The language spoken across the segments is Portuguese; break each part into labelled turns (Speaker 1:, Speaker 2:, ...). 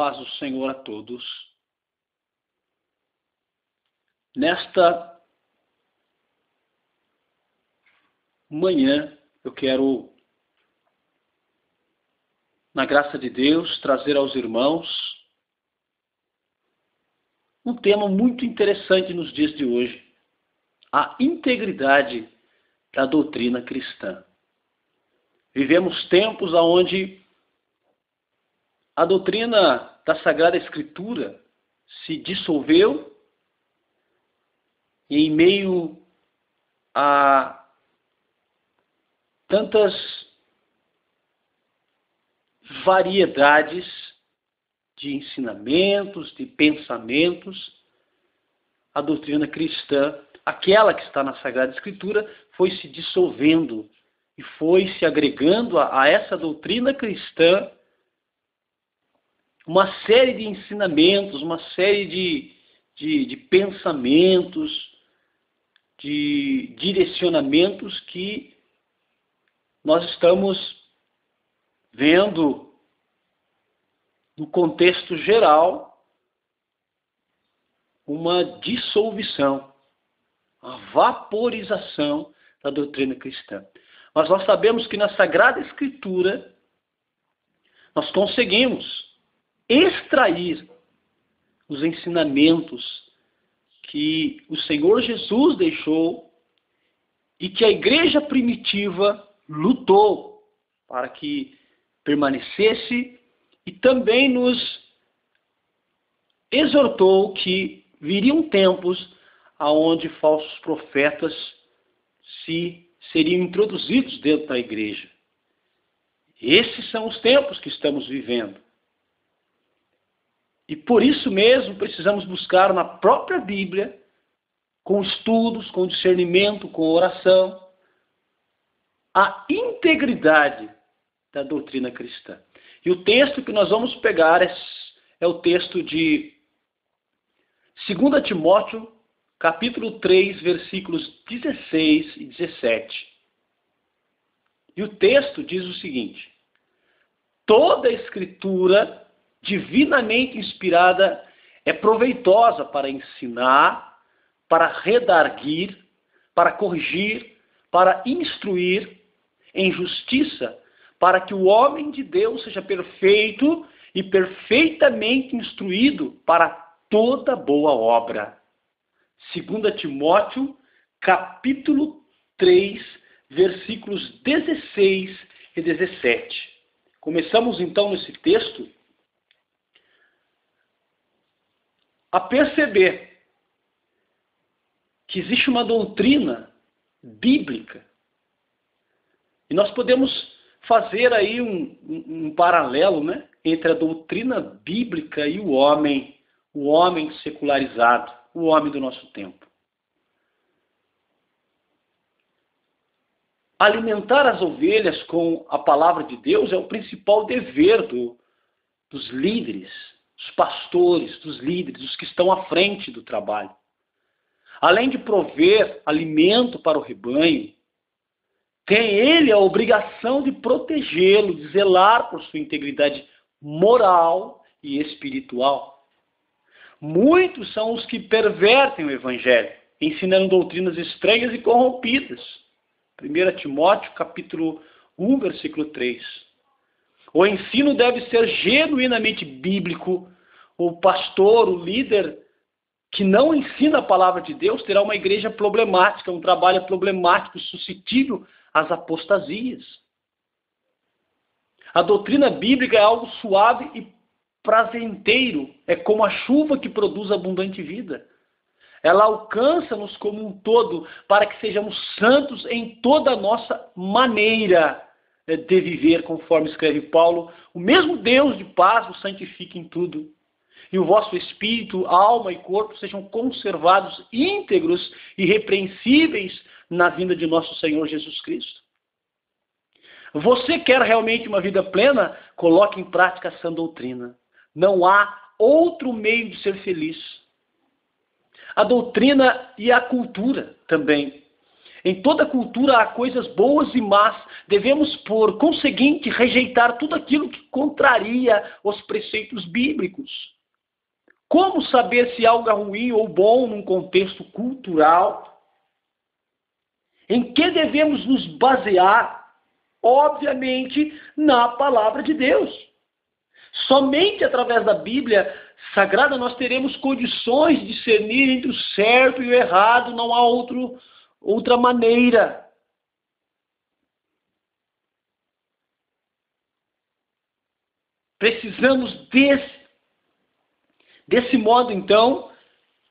Speaker 1: paz do Senhor a todos. Nesta manhã, eu quero, na graça de Deus, trazer aos irmãos um tema muito interessante nos dias de hoje: a integridade da doutrina cristã. Vivemos tempos onde a doutrina da Sagrada Escritura se dissolveu e, em meio a tantas variedades de ensinamentos, de pensamentos, a doutrina cristã, aquela que está na Sagrada Escritura, foi se dissolvendo e foi se agregando a essa doutrina cristã uma série de ensinamentos, uma série de pensamentos, de direcionamentos que nós estamos vendo no contexto geral uma dissolução, a vaporização da doutrina cristã. Mas nós sabemos que na Sagrada Escritura nós conseguimos extrair os ensinamentos que o Senhor Jesus deixou e que a igreja primitiva lutou para que permanecesse, e também nos exortou que viriam tempos onde falsos profetas seriam introduzidos dentro da igreja. Esses são os tempos que estamos vivendo. E por isso mesmo precisamos buscar na própria Bíblia, com estudos, com discernimento, com oração, a integridade da doutrina cristã. E o texto que nós vamos pegar é o texto de 2 Timóteo, capítulo 3, versículos 16 e 17. E o texto diz o seguinte: toda a Escritura divinamente inspirada é proveitosa para ensinar, para redarguir, para corrigir, para instruir em justiça, para que o homem de Deus seja perfeito e perfeitamente instruído para toda boa obra. 2 Timóteo, capítulo 3, versículos 16 e 17. Começamos então nesse texto a perceber que existe uma doutrina bíblica. E nós podemos fazer aí um paralelo, né, entre a doutrina bíblica e o homem secularizado, o homem do nosso tempo. Alimentar as ovelhas com a palavra de Deus é o principal dever dos líderes, dos pastores, dos líderes, dos que estão à frente do trabalho. Além de prover alimento para o rebanho, tem ele a obrigação de protegê-lo, de zelar por sua integridade moral e espiritual. Muitos são os que pervertem o evangelho, ensinando doutrinas estranhas e corrompidas. 1 Timóteo, capítulo 1, versículo 3. O ensino deve ser genuinamente bíblico. O pastor, o líder que não ensina a palavra de Deus terá uma igreja problemática, um trabalho problemático, suscetível às apostasias. A doutrina bíblica é algo suave e prazenteiro. É como a chuva que produz abundante vida. Ela alcança-nos como um todo para que sejamos santos em toda a nossa maneira de viver, conforme escreve Paulo. O mesmo Deus de paz vos santifique em tudo. E o vosso espírito, alma e corpo sejam conservados íntegros e irrepreensíveis na vinda de nosso Senhor Jesus Cristo. Você quer realmente uma vida plena? Coloque em prática essa doutrina. Não há outro meio de ser feliz. A doutrina e a cultura também. Em toda cultura há coisas boas e más. Devemos, por conseguinte, rejeitar tudo aquilo que contraria os preceitos bíblicos. Como saber se algo é ruim ou bom num contexto cultural? Em que devemos nos basear? Obviamente, na palavra de Deus. Somente através da Bíblia Sagrada nós teremos condições de discernir entre o certo e o errado. Não há outra maneira. Precisamos desse modo, então,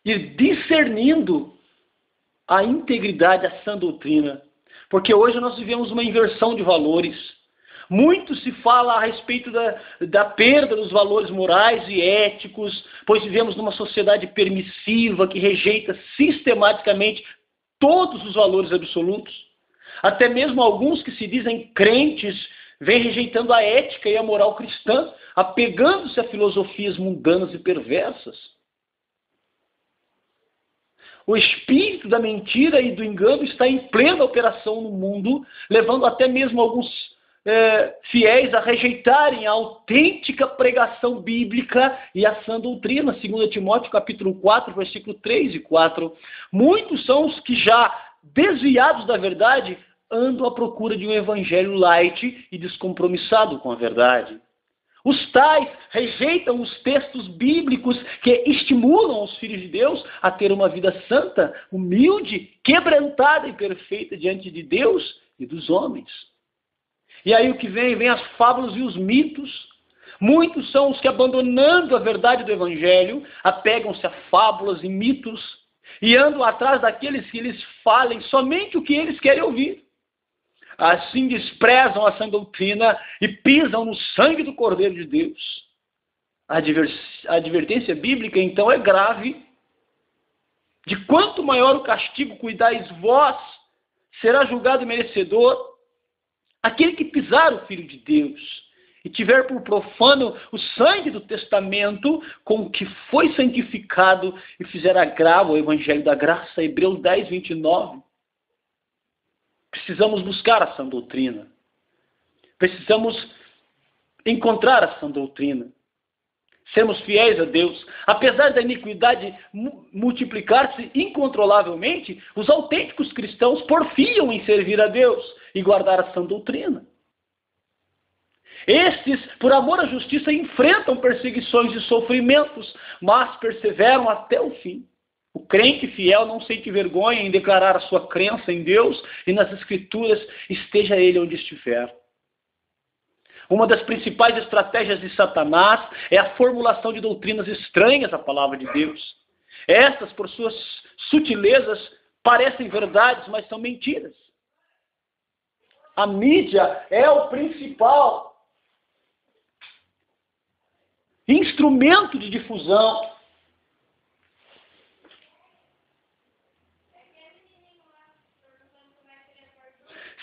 Speaker 1: ir discernindo a integridade, a sã doutrina. Porque hoje nós vivemos uma inversão de valores. Muito se fala a respeito da perda dos valores morais e éticos, pois vivemos numa sociedade permissiva que rejeita sistematicamente todos os valores absolutos. Até mesmo alguns que se dizem crentes vêm rejeitando a ética e a moral cristã, apegando-se a filosofias mundanas e perversas. O espírito da mentira e do engano está em plena operação no mundo, levando até mesmo alguns fiéis a rejeitarem a autêntica pregação bíblica e a sã doutrina. 2 Timóteo capítulo 4, versículo 3 e 4. Muitos são os que já desviados da verdade andam à procura de um evangelho light e descompromissado com a verdade. Os tais rejeitam os textos bíblicos que estimulam os filhos de Deus a ter uma vida santa, humilde, quebrantada e perfeita diante de Deus e dos homens. E aí o que vem? Vem as fábulas e os mitos. Muitos são os que, abandonando a verdade do Evangelho, apegam-se a fábulas e mitos e andam atrás daqueles que lhes falem somente o que eles querem ouvir. Assim desprezam a sã doutrina e pisam no sangue do Cordeiro de Deus. A advertência bíblica, então, é grave. De quanto maior o castigo cuidais vós, será julgado merecedor aquele que pisar o Filho de Deus e tiver por profano o sangue do testamento com o que foi santificado e fizer agravo ao Evangelho da Graça. Hebreus 10, 29. Precisamos buscar a sã doutrina. Precisamos encontrar a sã doutrina. Sermos fiéis a Deus. Apesar da iniquidade multiplicar-se incontrolavelmente, os autênticos cristãos porfiam em servir a Deus e guardar a sã doutrina. Estes, por amor à justiça, enfrentam perseguições e sofrimentos, mas perseveram até o fim. O crente fiel não sente vergonha em declarar a sua crença em Deus e nas Escrituras, esteja ele onde estiver. Uma das principais estratégias de Satanás é a formulação de doutrinas estranhas à palavra de Deus. Estas, por suas sutilezas, parecem verdades, mas são mentiras. A mídia é o principal instrumento de difusão.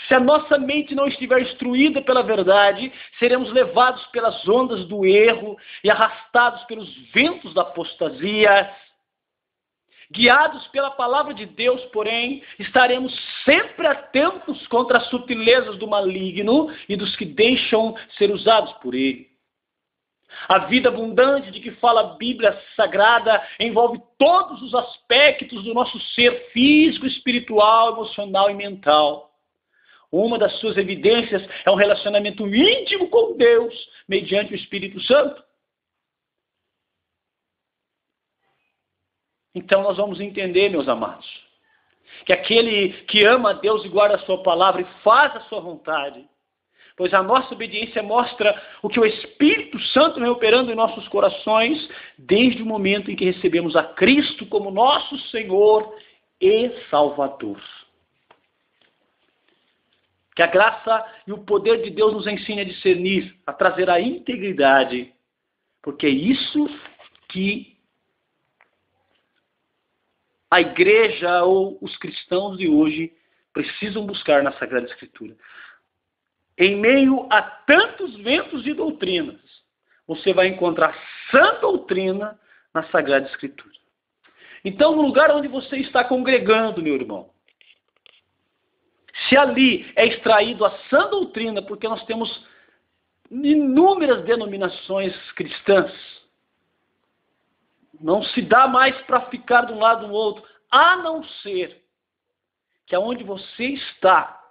Speaker 1: Se a nossa mente não estiver instruída pela verdade, seremos levados pelas ondas do erro e arrastados pelos ventos da apostasia. Guiados pela palavra de Deus, porém, estaremos sempre atentos contra as sutilezas do maligno e dos que deixam ser usados por ele. A vida abundante de que fala a Bíblia Sagrada envolve todos os aspectos do nosso ser físico, espiritual, emocional e mental. Uma das suas evidências é um relacionamento íntimo com Deus, mediante o Espírito Santo. Então nós vamos entender, meus amados, que aquele que ama a Deus e guarda a sua palavra e faz a sua vontade, pois a nossa obediência mostra o que o Espírito Santo vem operando em nossos corações desde o momento em que recebemos a Cristo como nosso Senhor e Salvador. Que a graça e o poder de Deus nos ensine a discernir, a trazer a integridade, porque é isso que a igreja ou os cristãos de hoje precisam buscar na Sagrada Escritura. Em meio a tantos ventos de doutrinas, você vai encontrar sã doutrina na Sagrada Escritura. Então, no lugar onde você está congregando, meu irmão, Se ali é extraído a sã doutrina, porque nós temos inúmeras denominações cristãs, não se dá mais para ficar de um lado ou do outro, a não ser que aonde você está,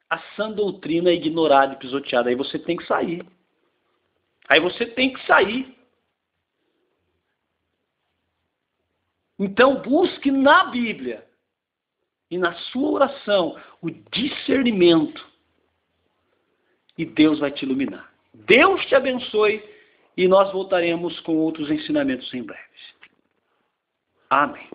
Speaker 1: a sã doutrina é ignorada e pisoteada. Aí você tem que sair. Aí você tem que sair. Então busque na Bíblia e na sua oração o discernimento. E Deus vai te iluminar. Deus te abençoe e nós voltaremos com outros ensinamentos em breve. Amém.